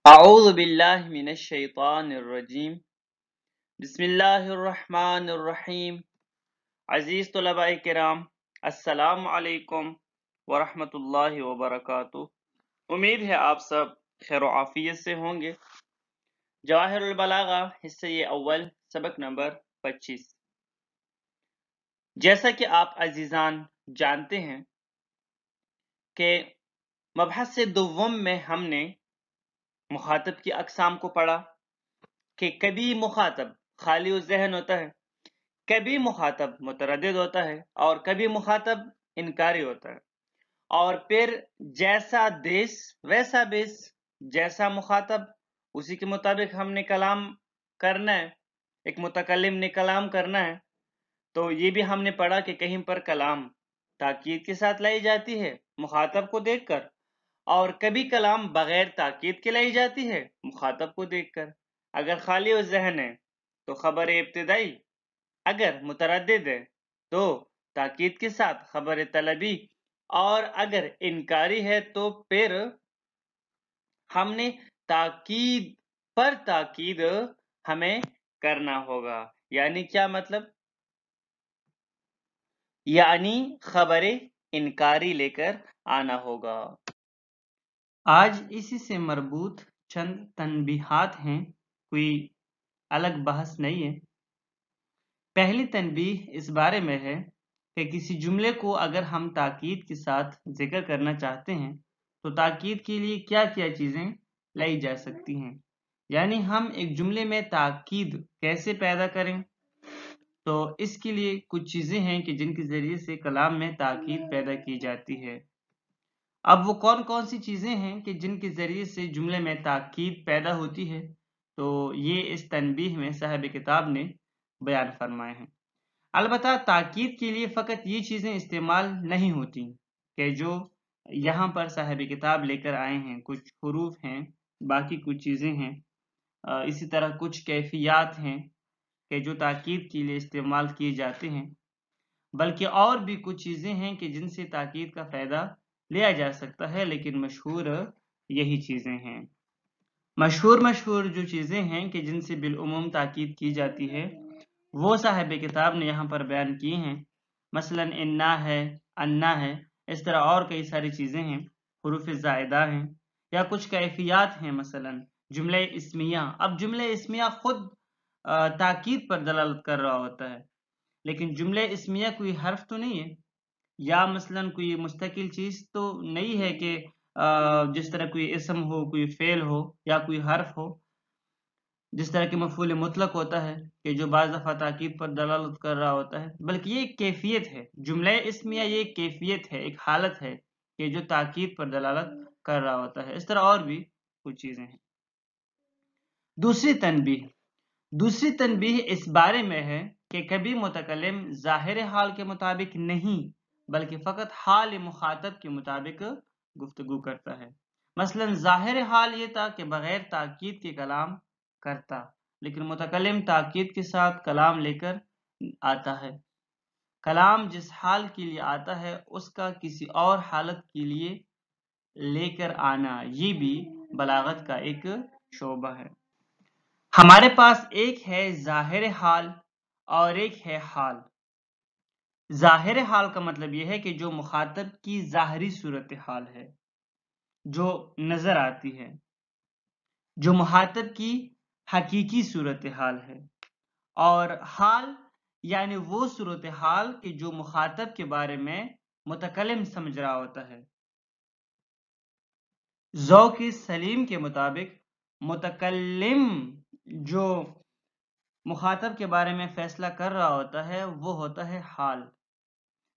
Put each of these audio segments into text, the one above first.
اعوذ باللہ من الشیطان الرجیم بسم اللہ الرحمن الرحیم عزیز طلباء کرام، السلام علیکم ورحمۃ اللہ وبرکاتہ۔ امید ہے آپ سب خیر و عافیت سے ہوں گے۔ جواہر البلاغہ حصہ اول سبق نمبر 25۔ جیسا کہ آپ عزیزان جانتے ہیں کہ مبحث دوم میں ہم نے مخاطب کی اقسام کو پڑھا کہ کبھی مخاطب خالی الذہن ہوتا ہے، کبھی مخاطب متردد ہوتا ہے اور کبھی مخاطب انکاری ہوتا ہے، اور پھر جیسا دیس ویسا بیس، جیسا مخاطب اسی کے مطابق ہم نے کلام کرنا ہے، ایک متکلم نے کلام کرنا ہے۔ تو یہ بھی ہم نے پڑھا کہ کہیں پر کلام تاکید کے ساتھ لائی جاتی ہے مخاطب کو دیکھ کر، اور کبھی کلام بغیر تاکید کے لائی جاتی ہے مخاطب کو دیکھ کر۔ اگر خالی الذہن ہے تو خبر ابتدائی، اگر متردد ہے تو تاکید کے ساتھ خبر طلبی، اور اگر انکاری ہے تو پھر ہم نے تاکید پر تاکید ہمیں کرنا ہوگا۔ یعنی کیا مطلب؟ یعنی خبر انکاری لے کر آنا ہوگا۔ آج اسی سے مربوط چند تنبیہات ہیں، کوئی الگ بحث نہیں ہے۔ پہلی تنبیہ اس بارے میں ہے کہ کسی جملے کو اگر ہم تاکید کے ساتھ ذکر کرنا چاہتے ہیں تو تاکید کے لیے کیا کیا چیزیں لائی جا سکتی ہیں، یعنی ہم ایک جملے میں تاکید کیسے پیدا کریں۔ تو اس کے لیے کچھ چیزیں ہیں کہ جن کے ذریعے سے کلام میں تاکید پیدا کی جاتی ہے۔ اب وہ کون کون سی چیزیں ہیں کہ جن کے ذریعے سے جملے میں تاکید پیدا ہوتی ہے، تو یہ اس تنبیہ میں صاحب کتاب نے بیان فرمائے ہیں۔ البتہ تاکید کے لیے فقط یہ چیزیں استعمال نہیں ہوتی کہ جو یہاں پر صاحب کتاب لے کر آئے ہیں، کچھ حروف ہیں، باقی کچھ چیزیں ہیں، اسی طرح کچھ کیفیات ہیں کہ جو تاکید کے لیے استعمال کیے جاتے ہیں، بلکہ اور بھی کچھ چیزیں ہیں کہ جن سے تاکید کا فائدہ لیا جا سکتا ہے، لیکن مشہور یہی چیزیں ہیں۔ مشہور جو چیزیں ہیں کہ جن سے بالعموم تاکید کی جاتی ہے وہ صاحب کتاب نے یہاں پر بیان کی ہیں، مثلا انا ہے، انا ہے، اس طرح اور کئی ساری چیزیں ہیں، حروف زائدہ ہیں، یا کچھ کیفیات ہیں، مثلا جملہ اسمیہ۔ اب جملہ اسمیہ خود تاکید پر دلالت کر رہا ہوتا ہے، لیکن جملہ اسمیہ کوئی حرف تو نہیں ہے، یا مثلا کوئی مستقل چیز تو نہیں ہے کہ جس طرح کوئی اسم ہو، کوئی فعل ہو، یا کوئی حرف ہو، جس طرح کہ مفعول مطلق ہوتا ہے کہ جو بعض دفعہ تاکید پر دلالت کر رہا ہوتا ہے، بلکہ یہ ایک کیفیت ہے۔ جملہ اسمیہ یہ ایک کیفیت ہے، ایک حالت ہے کہ جو تاکید پر دلالت کر رہا ہوتا ہے۔ اس طرح اور بھی کچھ چیزیں ہیں۔ دوسری تنبیہ اس بارے میں ہے کہ کبھی متکلم ظاہر حال کے مطابق نہیں بلکہ فقط حال مخاطب کے مطابق گفتگو کرتا ہے۔ مثلا ظاہر حال یہ تھا کہ بغیر تاکید کے کلام کرتا، لیکن متکلم تاکید کے ساتھ کلام لے کر آتا ہے۔ کلام جس حال کے لیے آتا ہے اس کا کسی اور حالت کے لیے لے کر آنا، یہ بھی بلاغت کا ایک شعبہ ہے۔ ہمارے پاس ایک ہے ظاہر حال اور ایک ہے حال۔ ظاہر حال کا مطلب یہ ہے کہ جو مخاطب کی ظاہری صورتحال ہے، جو نظر آتی ہے، جو مخاطب کی حقیقی صورتحال ہے، اور حال یعنی وہ صورتحال کہ جو مخاطب کے بارے میں متکلم سمجھ رہا ہوتا ہے۔ ذوق سلیم کے مطابق متکلم جو مخاطب کے بارے میں فیصلہ کر رہا ہوتا ہے وہ ہوتا ہے حال۔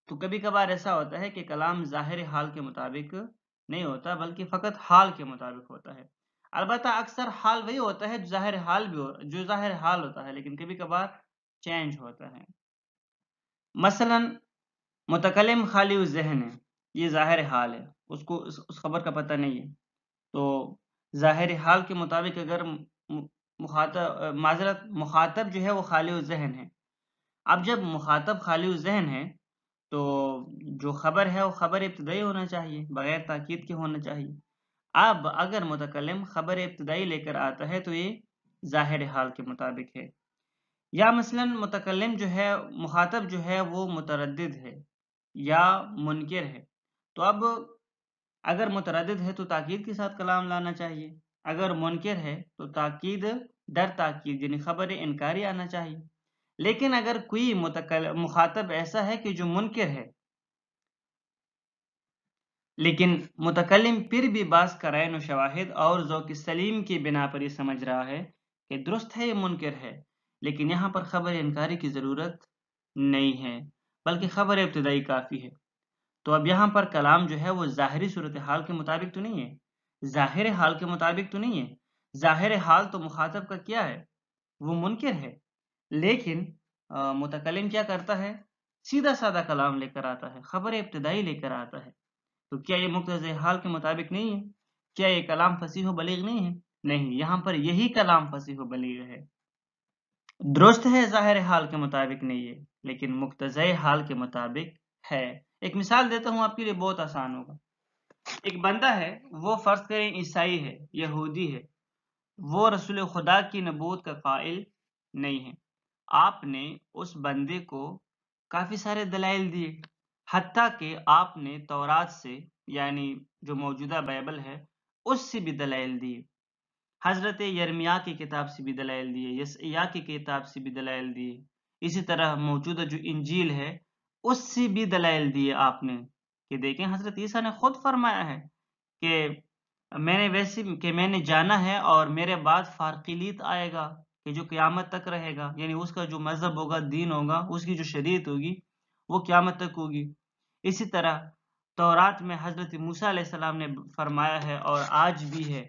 تو کبھی کبھار ایسا ہوتا ہے کہ کلام ظاہر حال کے مطابق نہیں ہوتا بلکہ فقط حال کے مطابق ہوتا ہے۔ البتہ اکثر حال وہی ہوتا ہے جو ظاہر حال ہوتا ہے، لیکن کبھی کبھار چینج ہوتا ہے۔ مثلا متکلم خالی الذہن ہے، یہ ظاہر حال ہے، اس کو اس خبر کا پتہ نہیں ہے، تو ظاہر حال کے مطابق اگر مخاطب جو ہے وہ خالی الذہن ہے۔ اب جب مخاطب خالی الذہن ہے تو جو خبر ہے وہ خبر ابتدائی ہونا چاہیے، بغیر تاکید کے ہونا چاہیے۔ اب اگر متکلم خبر ابتدائی لے کر آتا ہے تو یہ ظاہر حال کے مطابق ہے، یا مثلا متکلم جو ہے، مخاطب جو ہے وہ متردد ہے یا منکر ہے، تو اب اگر متردد ہے تو تاکید کے ساتھ کلام لانا چاہیے، اگر منکر ہے تو تاکید در تاکید یعنی خبر انکاری آنا چاہیے۔ لیکن اگر کوئی مخاطب ایسا ہے کہ جو منکر ہے، لیکن متکلم پھر بھی بعض قرائن و شواہد اور ذوق سلیم کی بنا پر یہ سمجھ رہا ہے کہ درست ہے، یہ منکر ہے، لیکن یہاں پر خبر انکاری کی ضرورت نہیں ہے بلکہ خبر ابتدائی کافی ہے، تو اب یہاں پر کلام جو ہے وہ ظاہری صورتحال کے مطابق تو نہیں ہے، ظاہر حال کے مطابق تو نہیں ہے۔ ظاہر حال تو مخاطب کا کیا ہے؟ وہ منکر ہے، لیکن متکلم کیا کرتا ہے؟ سیدھا سادہ کلام لے کر آتا ہے، خبر ابتدائی لے کر آتا ہے، تو کیا یہ مقتضی حال کے مطابق نہیں ہے؟ کیا یہ کلام فصیح و بلیغ نہیں ہے؟ نہیں، یہاں پر یہی کلام فصیح و بلیغ ہے، درست ہے، ظاہر حال کے مطابق نہیں ہے لیکن مقتضی حال کے مطابق ہے۔ ایک مثال دیتا ہوں آپ کے لیے، بہت آسان ہوگا۔ ایک بندہ ہے، وہ فرض کریں عیسائی ہے، یہودی ہے، وہ رسول خدا کی نبوت کا قائل نہیں ہے، آپ نے اس بندے کو کافی سارے دلائل دیے، حتیٰ کہ آپ نے تورات سے یعنی جو موجودہ بائبل ہے اس سے بھی دلائل دیے، حضرت یرمیاہ کی کتاب سے بھی دلائل دیے، یسعیاہ کی کتاب سے بھی دلائل دیے، اسی طرح موجودہ جو انجیل ہے اس سے بھی دلائل دیے آپ نے، کہ دیکھیں حضرت عیسیٰ نے خود فرمایا ہے کہ میں نے جانا ہے اور میرے بعد فارقلیت آئے گا کہ جو قیامت تک رہے گا، یعنی اس کا جو مذہب ہوگا، دین ہوگا، اس کی جو شریعت ہوگی وہ قیامت تک ہوگی۔ اسی طرح تورات میں حضرت موسیٰ علیہ السلام نے فرمایا ہے اور آج بھی ہے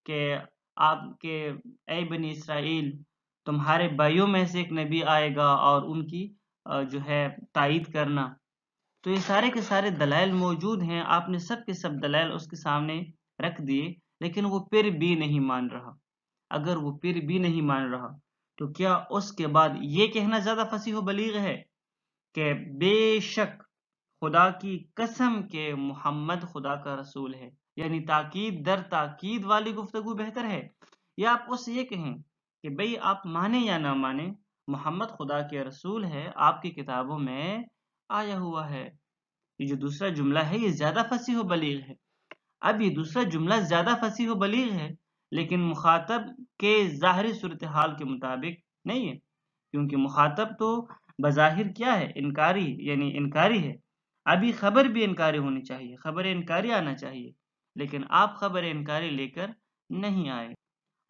کہ آپ کے اے بنی اسرائیل، تمہارے بھائیوں میں سے ایک نبی آئے گا اور ان کی جو ہے تائید کرنا۔ تو یہ سارے کے سارے دلائل موجود ہیں، آپ نے سب کے سب دلائل اس کے سامنے رکھ دیے، لیکن وہ پھر بھی نہیں مان رہا۔ اگر وہ پھر بھی نہیں مان رہا تو کیا اس کے بعد یہ کہنا زیادہ فصیح و بلیغ ہے کہ بے شک خدا کی قسم کہ محمد خدا کا رسول ہے، یعنی تاکید در تاکید والی گفتگو بہتر ہے، یا آپ اس سے یہ کہیں کہ بھئی آپ مانیں یا نہ مانیں، محمد خدا کے رسول ہے، آپ کی کتابوں میں آیا ہوا ہے۔ یہ جو دوسرا جملہ ہے یہ زیادہ فصیح و بلیغ ہے۔ اب یہ دوسرا جملہ زیادہ فصیح و بلیغ ہے لیکن مخاطب کے ظاہری صورتحال کے مطابق نہیں ہے، کیونکہ مخاطب تو بظاہر کیا ہے؟ انکاری، یعنی انکاری ہے۔ ابھی خبر بھی انکاری ہونی چاہیے، خبر انکاری آنا چاہیے، لیکن آپ خبر انکاری لے کر نہیں آئے،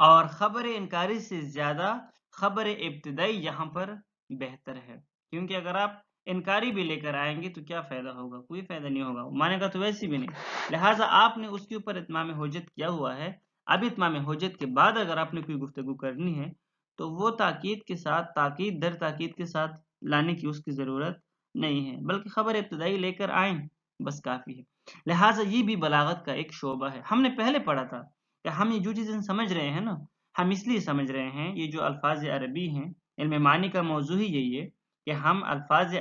اور خبر انکاری سے زیادہ خبر ابتدائی یہاں پر بہتر ہے، کیونکہ اگر آپ انکاری بھی لے کر آئیں گے تو کیا فائدہ ہوگا؟ کوئی فائدہ نہیں ہوگا، مانے گا تو ویسے بھی نہیں، لہٰذا آپ نے اس کے اوپر اتمام حجت کیا ہوا ہے۔ اب اتمام حجت کے بعد اگر آپ نے کوئی گفتگو کرنی ہے تو وہ تاکید کے ساتھ، تاکید در تاکید کے ساتھ لانے کی اس کی ضرورت نہیں ہے، بلکہ خبر ابتدائی لے کر آئیں بس کافی ہے۔ لہٰذا یہ بھی بلاغت کا ایک شعبہ ہے۔ ہم نے پہلے پڑھا تھا کہ ہم یہ جو چیزیں سمجھ رہے ہیں نا، ہم اس لیے سمجھ رہے ہیں، یہ جو الفاظ عربی ہیں، علم معنی کا موضوع ہی یہی ہے کہ ہم الفاظ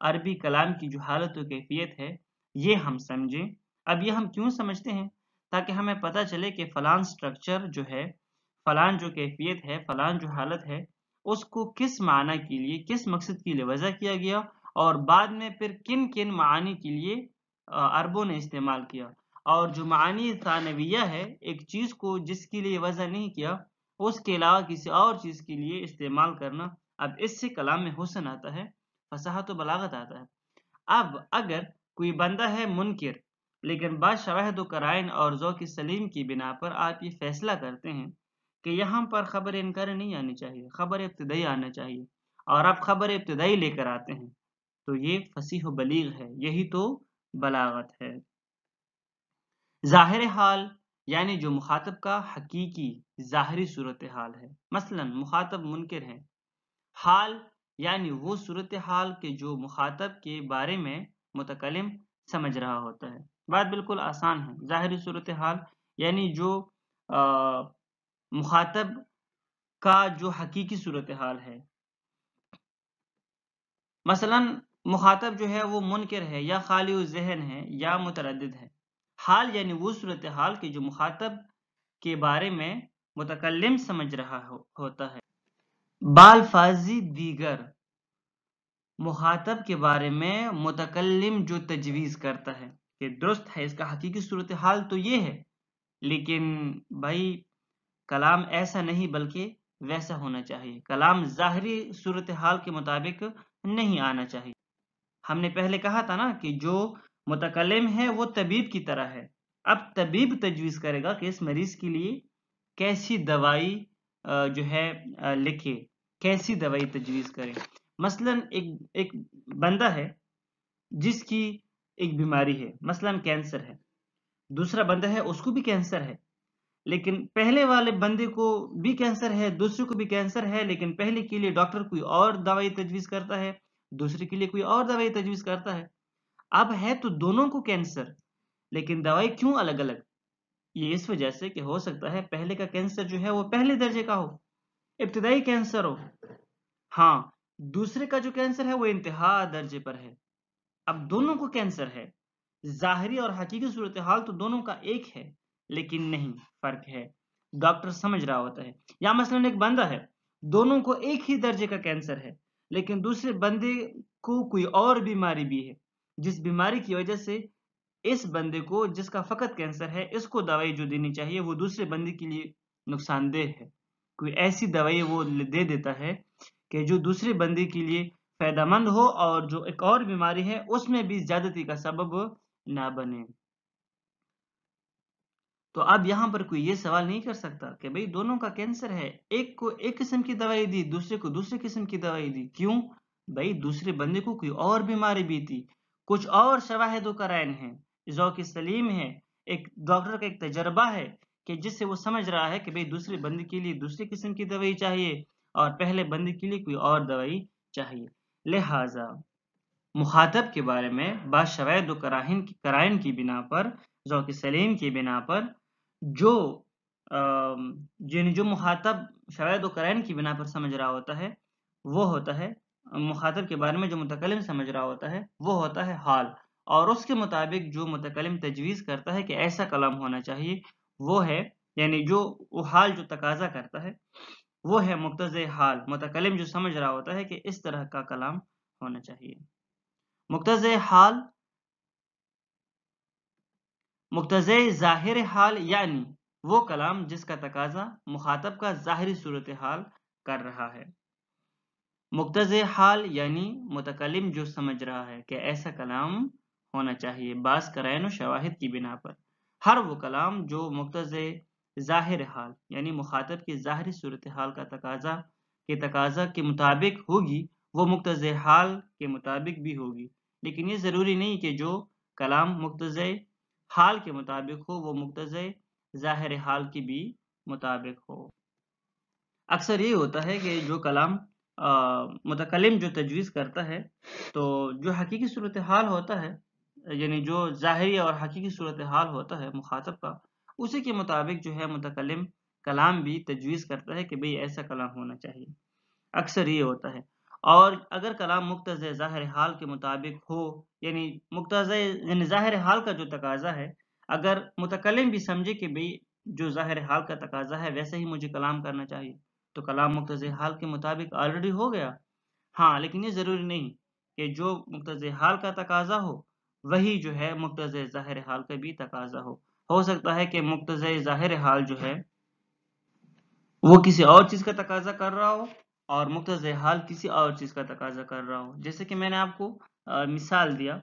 عربی کلام کی جو حالت و کیفیت ہے یہ ہم سمجھیں۔ اب یہ ہم کیوں سمجھتے ہیں؟ تاکہ ہمیں پتہ چلے کہ فلان سٹرکچر جو ہے، فلان جو کیفیت ہے، فلان جو حالت ہے، اس کو کس معنی کے لیے، کس مقصد کے لیے وضع کیا گیا، اور بعد میں پھر کن کن معانی کے لیے عربوں نے استعمال کیا، اور جو معانی ثانویہ ہے، ایک چیز کو جس کے لیے وضع نہیں کیا اس کے علاوہ کسی اور چیز کے لیے استعمال کرنا، اب اس سے کلام میں حسن آتا ہے، فصاحت و بلاغت آتا ہے۔ اب اگر کوئی بندہ ہے منکر، لیکن بعض شواہد و قرائن اور ذوق سلیم کی بنا پر آپ یہ فیصلہ کرتے ہیں کہ یہاں پر خبر انکار نہیں آنی چاہیے، خبر ابتدائی آنا چاہیے، اور آپ خبر ابتدائی لے کر آتے ہیں، تو یہ فصیح و بلیغ ہے، یہی تو بلاغت ہے۔ ظاہر حال یعنی جو مخاطب کا حقیقی ظاہری صورتحال ہے، مثلا مخاطب منکر ہے، حال یعنی وہ صورتحال کہ جو مخاطب کے بارے میں متکلم سمجھ رہا ہوتا ہے۔ بات بالکل آسان ہے، ظاہری صورتحال یعنی جو مخاطب کا جو حقیقی صورتحال ہے، مثلا مخاطب جو ہے وہ منکر ہے یا خالی ذہن ہے یا متردد ہے، حال یعنی وہ صورتحال کہ جو مخاطب کے بارے میں متکلم سمجھ رہا ہوتا ہے. بالفاظی دیگر مخاطب کے بارے میں متکلم جو تجویز کرتا ہے کہ درست ہے، اس کا حقیقی صورتحال تو یہ ہے، لیکن بھائی کلام ایسا نہیں بلکہ ویسا ہونا چاہیے. کلام ظاہری صورتحال کے مطابق نہیں آنا چاہیے. ہم نے پہلے کہا تھا نا کہ جو متکلم ہے وہ طبیب کی طرح ہے. اب طبیب تجویز کرے گا کہ اس مریض کے لیے کیسی دوائی جو ہے لکھے، کیسی دوائی تجویز کرے. مثلا ایک بندہ ہے جس کی ایک بیماری ہے، مثلا کینسر ہے. دوسرا بندہ ہے اس کو بھی کینسر ہے، لیکن پہلے والے بندے کو بھی کینسر ہے، دوسرے کو بھی کینسر ہے، لیکن پہلے کے لیے ڈاکٹر کوئی اور دوائی تجویز کرتا ہے، دوسرے کے لیے کوئی اور دوائی تجویز کرتا ہے. اب ہے تو دونوں کو کینسر، لیکن دوائی کیوں الگ الگ؟ یہ اس وجہ سے کہ ہو سکتا ہے پہلے کا کینسر جو ہے وہ پہلے درجے کا ہو، ابتدائی کینسر ہو. ہاں، دوسرے کا جو کینسر ہے وہ انتہا درجے پر ہے. اب دونوں کو کینسر ہے، ظاہری اور حقیقی صورتحال تو دونوں کا ایک ہے، لیکن نہیں، فرق ہے. ڈاکٹر سمجھ رہا ہوتا ہے. یا مثلا ایک بندہ ہے، دونوں کو ایک ہی درجے کا کینسر ہے، لیکن دوسرے بندے کو کوئی اور بیماری بھی ہے، جس بیماری کی وجہ سے اس بندے کو جس کا فقط کینسر ہے اس کو دوائی جو دینی چاہیے وہ دوسرے بندے کے لیے نقصان دہ ہے. کوئی ایسی دوائی وہ دے دیتا ہے کہ جو دوسرے بندے کے لیے فائدہ مند ہو اور جو ایک اور بیماری ہے اس میں بھی زیادتی کا سبب نہ بنے. تو اب یہاں پر کوئی یہ سوال نہیں کر سکتا کہ بھئی دونوں کا کینسر ہے، ایک کو ایک قسم کی دوائی دی، دوسرے کو دوسرے قسم کی دوائی دی. کیوں؟ بھئی دوسرے بندے کو کوئی اور بیماری بھی تھی، کچھ اور شواہد و قرائن ہیں، ذوق سلیم ہے، ایک ڈاکٹر کا ایک تجربہ ہے کہ جس سے وہ سمجھ رہا ہے کہ بھئی دوسرے بندے کے لیے دوسری قسم کی دوائی چاہیے اور پہلے بندے کے لیے کوئی اور دوائی چاہیے. لہٰذا مخاطب کے بارے میں بعض شواہد و قرائن کی بنا پر، ذوق سلیم کی بنا پر جو جو مخاطب شواہد و قرائن کی بنا پر سمجھ رہا ہوتا ہے وہ ہوتا ہے مخاطب کے بارے میں جو متکلم سمجھ رہا ہوتا ہے وہ ہوتا ہے حال، اور اس کے مطابق جو متکلم تجویز کرتا ہے کہ ایسا کلام ہونا چاہیے وہ ہے، یعنی جو وہ حال جو تقاضا کرتا ہے وہ ہے مقتضی حال. متکلم جو سمجھ رہا ہوتا ہے کہ اس طرح کا کلام ہونا چاہیے. مقتضی حال، مقتضی ظاہر حال یعنی وہ کلام جس کا تقاضا مخاطب کا ظاہری صورتحال کر رہا ہے. مقتضی حال یعنی متکلم جو سمجھ رہا ہے کہ ایسا کلام ہونا چاہیے بعض قرائن و شواہد کی بنا پر. ہر وہ کلام جو مقتضی ظاہر حال یعنی مخاطب کی ظاہری صورتحال کا تقاضا کے مطابق ہوگی وہ مقتضی حال کے مطابق بھی ہوگی. لیکن یہ ضروری نہیں کہ جو کلام مقتضی حال کے مطابق ہو وہ مقتضی ظاہر حال کے بھی مطابق ہو. اکثر یہ ہوتا ہے کہ جو کلام متکلم جو تجویز کرتا ہے تو جو حقیقی صورتحال ہوتا ہے، یعنی جو ظاہری اور حقیقی صورتحال ہوتا ہے مخاطب کا، اسی کے مطابق جو ہے متکلم کلام بھی تجویز کرتا ہے کہ بھئی ایسا کلام ہونا چاہیے. اکثر یہ ہوتا ہے. اور اگر کلام مقتضی ظاہر حال کے مطابق ہو، یعنی ظاہر حال کا جو تقاضا ہے، اگر متکلم بھی سمجھے کہ بھئی جو ظاہر حال کا تقاضا ہے ویسے ہی مجھے کلام کرنا چاہیے تو کلام مقتضی حال کے مطابق آلریڈی ہو گیا. ہاں، لیکن یہ ضروری نہیں کہ جو مقتضی حال کا تقاضا ہو وہی جو ہے مقتضی ظاہر حال کا بھی تقاضا ہو سکتا ہے کہ مقتضی ظاہر حال جو ہے وہ کسی اور چیز کا تقاضا کر رہا ہو اور مقتضی حال کسی اور چیز کا تقاضا کر رہا ہو. جیسے کہ میں نے آپ کو مثال دیا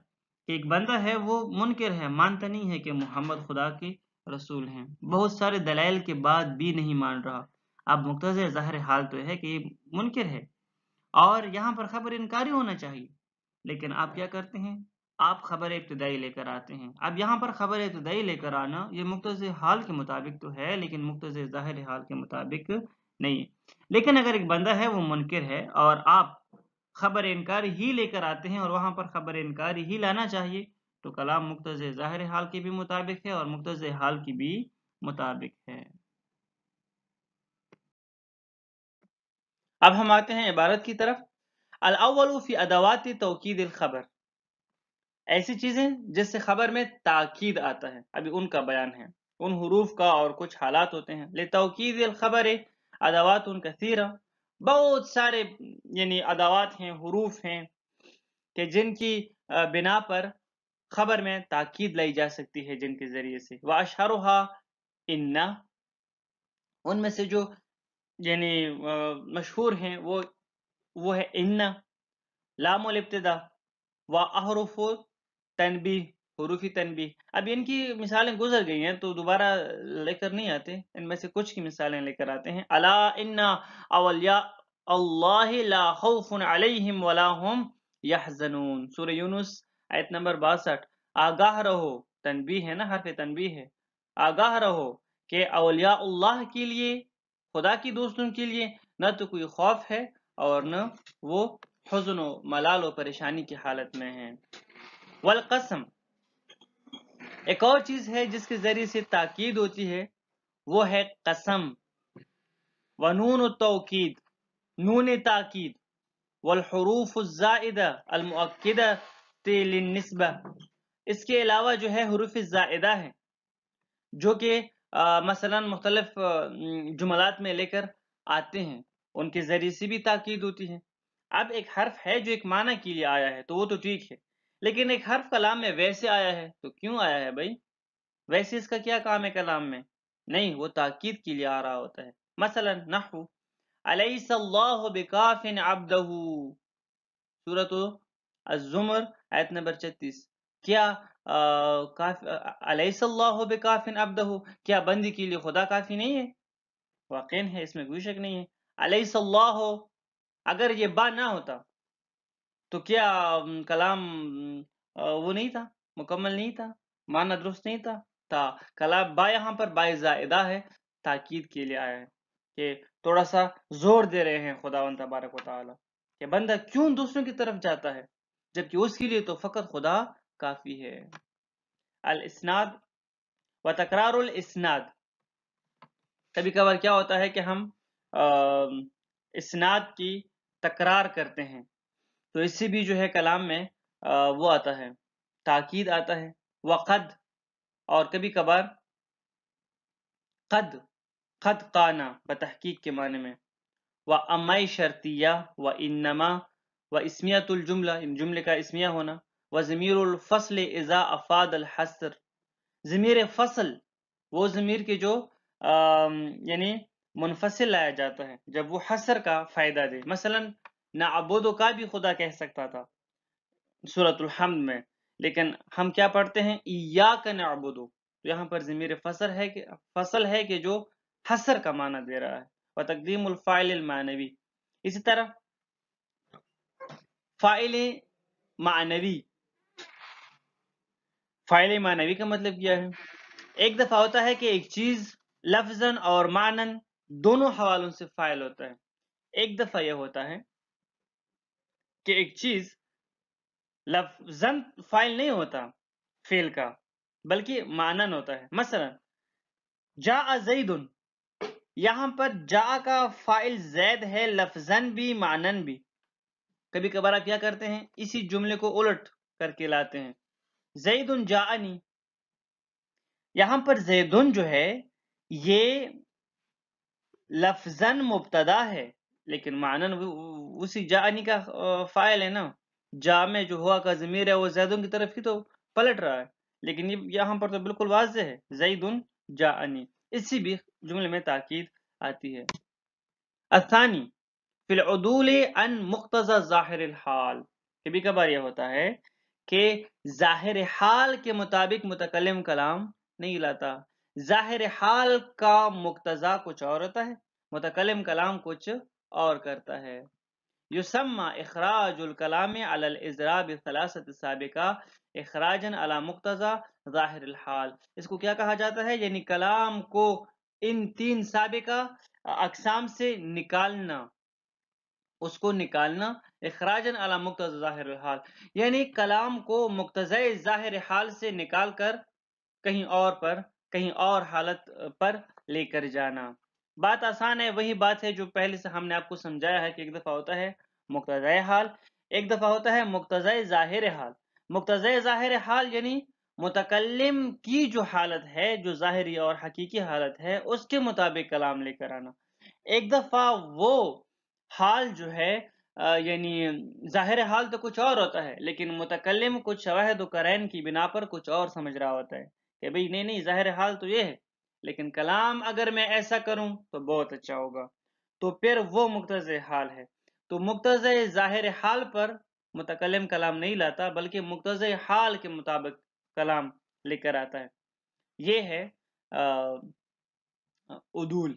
کہ ایک بندہ ہے وہ منکر ہے، مانتا نہیں ہے کہ محمد خدا کے رسول ہیں، بہت سارے دلائل کے بعد بھی نہیں مان رہا. اب مقتضی ظاہر حال تو ہے کہ یہ منکر ہے اور یہاں پر خبر انکاری ہونا چاہیے، لیکن آپ کیا کرتے ہیں؟ آپ خبر ابتدائی لے کر آتے ہیں. اب یہاں پر خبر ابتدائی لے کر آنا یہ مقتضی حال کے مطابق تو ہے لیکن مقتضی ظاہر حال کے مطابق نہیں ہے. لیکن اگر ایک بندہ ہے وہ منکر ہے اور آپ خبر انکاری ہی لے کر آتے ہیں اور وہاں پر خبر انکاری ہی لانا چاہیے تو کلام مقتضی ظاہر حال کے بھی مطابق ہے اور مقتضی حال کی بھی مطابق ہے. اب ہم آتے ہیں عبارت کی طرف. الاول فی ادوات توکید الخبر. ایسی چیزیں جس سے خبر میں تاکید آتا ہے، ابھی ان کا بیان ہے، ان حروف کا اور کچھ حالات ہوتے ہیں۔ لتوکید الخبر ادوات کثیرہ، بہت سارے یعنی ادوات ہیں، حروف ہیں کہ جن کی بنا پر خبر میں تاکید لائی جا سکتی ہے، جن کے ذریعے سے واشہرها ان، ان میں سے جو یعنی مشہور ہیں وہ ہے ان، لام الابتدا، واحرف تنبیہ، حروف تنبیہ۔ اب ان کی مثالیں گزر گئی ہیں تو دوبارہ لے کر نہیں آتے، ان میں سے کچھ کی مثالیں لے کر آتے ہیں۔ الا ان اولیاء اللہ لا خوف علیہم ولا هم یحزنون، سورہ یونس آیت نمبر 62۔ آگاہ رہو، تنبیہ ہے نا، حرف تنبیہ ہے، آگاہ رہو کہ اولیاء اللہ کے لیے، خدا کی دوستوں کے لیے نہ تو کوئی خوف ہے اور نہ وہ حزن و ملال و پریشانی کی حالت میں ہیں۔ والقسم، ایک اور چیز ہے جس کے ذریعے سے تاکید ہوتی ہے، وہ ہے قسم، ونون التوکید، نون تاکید، والحروف الزائدہ المؤکدہ للنسبہ، اس کے علاوہ جو ہے حروف زائدہ ہیں جو کہ مثلا مختلف جملات میں لے کر آتے ہیں، ان کے ذریعے سے بھی تاکید ہوتی ہے۔ اب ایک حرف ہے جو ایک معنی کے لیے آیا ہے تو وہ تو ٹھیک ہے، لیکن ایک حرف کلام میں ویسے آیا ہے تو کیوں آیا ہے بھائی؟ ویسے اس کا کیا کام ہے کلام میں؟ نہیں، وہ تاکید کے لیے آ رہا ہوتا ہے۔ مثلا نحو الیس اللہ بکاف عبدہ، سورۃ الزمر آیت نمبر 36۔ کیا الیس اللہ بکاف عبدہ، کیا بندی کے لیے خدا کافی نہیں ہے؟ واقعی ہے، اس میں کوئی شک نہیں ہے۔ الیس اللہ، اگر یہ با نہ ہوتا تو کیا کلام وہ نہیں تھا، مکمل نہیں تھا، معنی درست نہیں تھا کلام با یہاں پر با زائدہ ہے، تاکید کے لیے آیا ہے کہ تھوڑا سا زور دے رہے ہیں خداوند تبارک و تعالی کہ بندہ کیوں دوسروں کی طرف جاتا ہے جبکہ اس کے لیے تو فقط خدا کافی ہے۔ الاسناد و تکرار الاسناد، کبھی کبھار کیا ہوتا ہے کہ ہم اسناد کی تکرار کرتے ہیں تو اس سے بھی جو ہے کلام میں وہ آتا ہے، تاکید آتا ہے۔ وقد، اور کبھی کبھار قد قانا بتحقیق کے معنی میں، وَأَمَّيْ شرطیہ، وَإِنَّمَا، وَإِسْمِيَةُ الجملہ، ان جملے کا اسمیہ ہونا، وَضمیر الفصل اذا افاد الحصر، ضمیر فصل وہ ضمیر کے جو یعنی منفصل لایا جاتا ہے جب وہ حصر کا فائدہ دے۔ مثلا نعبدو کا بھی خدا کہہ سکتا تھا سورۃ الحمد میں، لیکن ہم کیا پڑھتے ہیں ایاک نعبدو، تو یہاں پر ضمیر فصل ہے کہ جو حصر کا معنی دے رہا ہے، وتقدیم الفاعل المعنوی۔ اسی طرح فاعل معنوی کا مطلب کیا ہے؟ ایک دفعہ ہوتا ہے کہ ایک چیز لفظاً اور معنن دونوں حوالوں سے فاعل ہوتا ہے، ایک دفعہ یہ ہوتا ہے کہ ایک چیز لفظاً فاعل نہیں ہوتا فعل کا بلکہ معنن ہوتا ہے۔ مثلا جاء زید، یہاں پر جاء کا فاعل زید ہے لفظاً بھی معنن بھی۔ کبھی کبھار آپ کیا کرتے ہیں، اسی جملے کو الٹ کر کے لاتے ہیں، زید جاءنی، یہاں پر زیدن جو ہے یہ لفظاً مبتدا ہے لیکن معنن اسی جاءنی کا فاعل ہے نا، جا میں جو ہوا کا ضمیر ہے وہ زیدن کی طرف ہی تو پلٹ رہا ہے، لیکن یہاں پر تو بالکل واضح ہے زیدن جاءنی، اس سے بھی جملے میں تاکید آتی ہے۔ الثانی فی العدول عن مقتضى ظاہر الحال، کبھی کبھار یہ ہوتا ہے کہ ظاہر حال کے مطابق متکلم کلام نہیں لاتا، ظاہر حال کا مقتضا کچھ اور ہوتا ہے، متکلم کلام کچھ اور کرتا ہے۔ یسمى اخراج الکلام علی الاضراب ثلاثۃ سابقہ اخراجا علی مقتضى ظاہر الحال، اس کو کیا کہا جاتا ہے؟ یعنی کلام کو ان تین سابقہ اقسام سے نکالنا، اس کو نکالنا، اخراجا علی مقتضى ظاہر الحال، یعنی کلام کو مقتضی ظاہر حال سے نکال کر کہیں اور حالت پر لے کر جانا۔ بات آسان ہے، وہی بات ہے جو پہلے سے ہم نے آپ کو سمجھایا ہے کہ ایک دفعہ ہوتا ہے مقتضی حال، ایک دفعہ ہوتا ہے مقتضی ظاہر حال۔ مقتضی ظاہر حال یعنی متکلم کی جو حالت ہے، جو ظاہری اور حقیقی حالت ہے، اس کے مطابق کلام لے کر آنا۔ ایک دفعہ وہ حال جو ہے یعنی ظاہر حال تو کچھ اور ہوتا ہے، لیکن متکلم کچھ شواہد و قرائن کی بنا پر کچھ اور سمجھ رہا ہوتا ہے کہ بھئی نہیں ظاہر حال تو یہ ہے، لیکن کلام اگر میں ایسا کروں تو بہت اچھا ہوگا، تو پھر وہ مقتضی حال ہے۔ تو مقتضی ظاہر حال پر متکلم کلام نہیں لاتا، بلکہ مقتضی حال کے مطابق کلام لے کر آتا ہے۔ یہ ہے عدول۔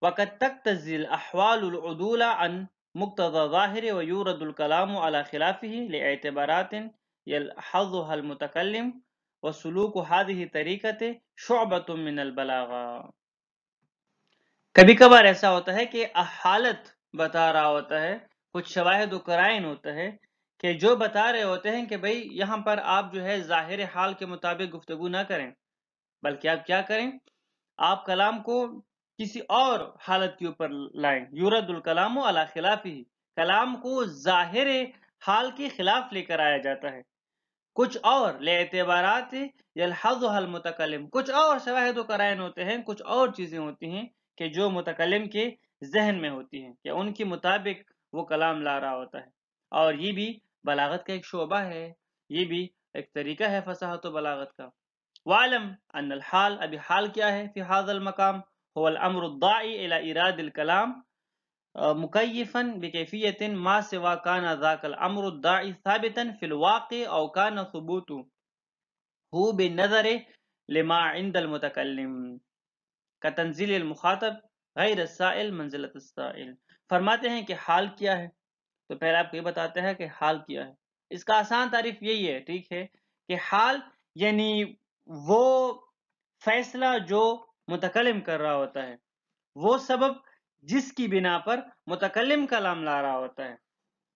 وقد تقتضي الأحوال العدول عن مقتضى ظاهر ويورد الكلام على خلافه لاعتبارات يلحظها المتكلم وسلوك هذه طریقة شعبة من البلاغہ۔ کبھی کبھار ایسا ہوتا ہے کہ حالت بتا رہا ہوتا ہے، کچھ شواہد و قرائن ہوتا ہے کہ جو بتا رہے ہوتے ہیں کہ بھئی یہاں پر آپ جو ہے ظاہر حال کے مطابق گفتگو نہ کریں، بلکہ آپ کیا کریں، آپ کلام کو کسی اور حالت کے اوپر لائیں۔ یورد الکلام علی خلافہ، کلام کو ظاہر حال کے خلاف لے کر آیا جاتا ہے۔ کچھ اور لاعتبارات یلحظها المتکلم، کچھ اور شواہد و قرائن ہوتے ہیں، کچھ اور چیزیں ہوتی ہیں کہ جو متکلم کے ذہن میں ہوتی ہیں، کہ ان کے مطابق وہ کلام لا رہا ہوتا ہے۔ اور یہ بھی بلاغت کا ایک شعبہ ہے، یہ بھی ایک طریقہ ہے فصاحت و بلاغت کا۔ وعلم ان الحال، ابھی حال کیا ہے، فی هذا المقام هو الامر الداعی الى ایراد الکلام مکیفا بکیفیت ما سوا کان ذاک الامر الداعی ثابتا فی الواقع او کان ثبوته هو بالنظر لما عند المتکلم کتنزیل المخاطب غیر السائل منزلت السائل۔ فرماتے ہیں کہ حال کیا ہے، تو پہلے آپ کو یہ بتاتے ہیں کہ حال کیا ہے۔ اس کا آسان تعریف یہی ہے، ٹھیک ہے، کہ حال یعنی وہ فیصلہ جو متکلم کر رہا ہوتا ہے، وہ سبب جس کی بنا پر متکلم کلام لا رہا ہوتا ہے۔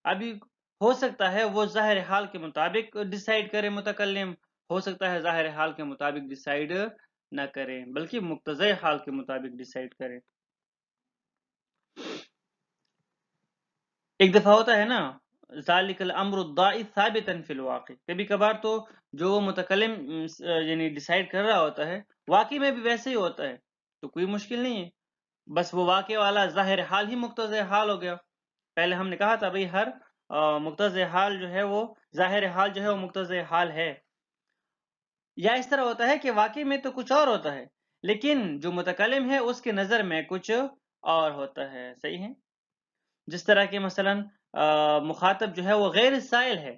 ابھی ہو سکتا ہے وہ ظاہر حال کے مطابق ڈیسائیڈ کرے متکلم، ہو سکتا ہے ظاہر حال کے مطابق ڈیسائیڈ نہ کرے، بلکہ مقتضی حال کے مطابق ڈیسائیڈ کرے۔ ایک دفعہ ہوتا ہے نا، ذالک الامر الداعی ثابتا فی الواقع، کبھی کبھار تو جو وہ متکلم یعنی ڈیسائیڈ کر رہا ہوتا ہے واقعی میں بھی ویسے ہی ہوتا ہے، تو کوئی مشکل نہیں ہے، بس وہ واقع والا ظاہر حال ہی مقتضی حال ہو گیا۔ پہلے ہم نے کہا تھا بھئی ہر مقتضی حال جو ہے وہ ظاہر حال جو ہے وہ مقتضی حال ہے۔ یا اس طرح ہوتا ہے کہ واقعی میں تو کچھ اور ہوتا ہے، لیکن جو متکلم ہے اس کے نظر میں کچھ اور ہوتا ہے، صحیح ہے۔ جس طرح کہ مثلا مخاطب جو ہے وہ غیر سائل ہے،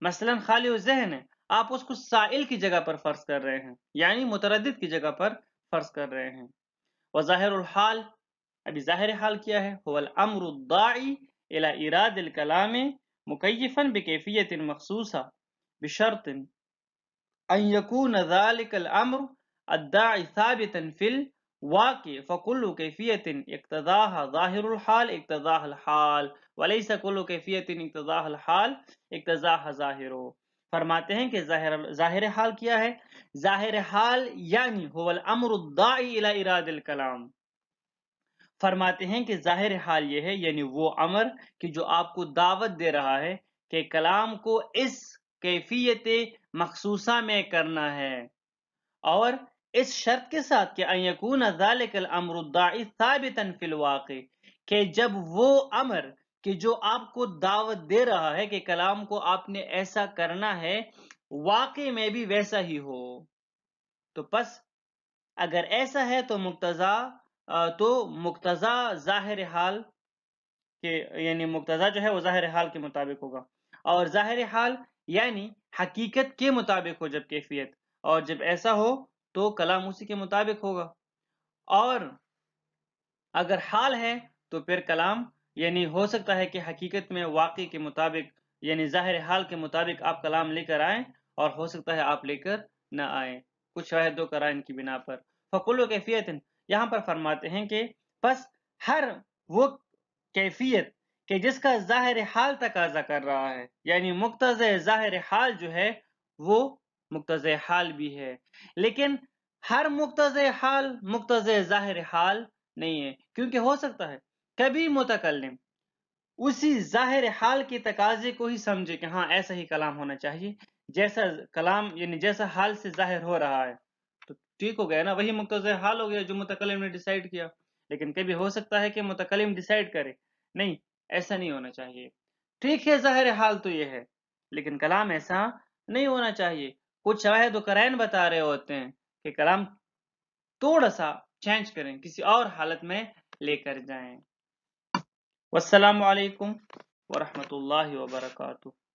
مثلا خالی و ذہن ہے، آپ اس کو سائل کی جگہ پر فرض کر رہے ہیں، یعنی متردد کی جگہ پر فرض کر رہے ہیں۔ وظاہر الحال، ابھی ظاہر حال کیا ہے، هو الامر الداعی الى ایراد الکلام مکیفا بکیفیت مخصوصہ بشرط ان یکون ذلك الامر الداعی ثابتا فی الواقع فکل کیفیت اقتضاها ظاہر الحال اقتضاها الحال وليس كل کیفیت اقتضاها الحال اقتضاها ظاہر۔ فرماتے ہیں کہ ظاہر حال کیا ہے، ظاہر حال یعنی هو الامر الداعی الى ایراد الکلام، فرماتے ہیں کہ ظاہر حال یہ ہے یعنی وہ امر کہ جو آپ کو دعوت دے رہا ہے کہ کلام کو اس کیفیت مخصوصہ میں کرنا ہے، اور اس شرط کے ساتھ کہ ان یکون ذلک الامر الداعی ثابتا فی الواقع، کہ جب وہ امر کہ جو آپ کو دعوت دے رہا ہے کہ کلام کو آپ نے ایسا کرنا ہے واقع میں بھی ویسا ہی ہو۔ تو پس اگر ایسا ہے تو مقتضا ظاہر حال کہ یعنی مقتضا جو ہے وہ ظاہر حال کے مطابق ہوگا، اور ظاہر حال یعنی حقیقت کے مطابق ہو جب کیفیت، اور جب ایسا ہو تو کلام اسی کے مطابق ہوگا۔ اور اگر حال ہے تو پھر کلام یعنی ہو سکتا ہے کہ حقیقت میں واقع کے مطابق یعنی ظاہر حال کے مطابق آپ کلام لے کر آئیں، اور ہو سکتا ہے آپ لے کر نہ آئیں کچھ شواہد و قرائن کی بنا پر۔ فکل کیفیت، یہاں پر فرماتے ہیں کہ پس ہر وہ کیفیت کہ جس کا ظاہر حال تقاضا کر رہا ہے، یعنی مقتضی ظاہر حال جو ہے وہ مقتضی حال بھی ہے، لیکن ہر مقتضی حال مقتضی ظاہر حال نہیں ہے، کیونکہ ہو سکتا ہے کبھی متکلم اسی ظاہر حال کے تقاضے کو ہی سمجھے کہ ہاں ایسا ہی کلام ہونا چاہیے، جیسا کلام یعنی جیسا حال سے ظاہر ہو رہا ہے تو ٹھیک ہو گیا نا، وہی مقتضی حال ہو گیا جو متکلم نے ڈیسائیڈ کیا۔ لیکن کبھی ہو سکتا ہے کہ متکلم ڈیسائیڈ کرے، نہیں ایسا نہیں ہونا چاہیے۔ ٹھیک ہے ظاہر حال تو یہ ہے، لیکن کلام ایسا نہیں ہونا چاہیے۔ کچھ شواہد و قرائن بتا رہے ہوتے ہیں کہ کلام تھوڑا سا چینج کریں، کسی اور حالت میں لے کر جائیں۔ والسلام علیکم ورحمۃ اللہ وبرکاتہ۔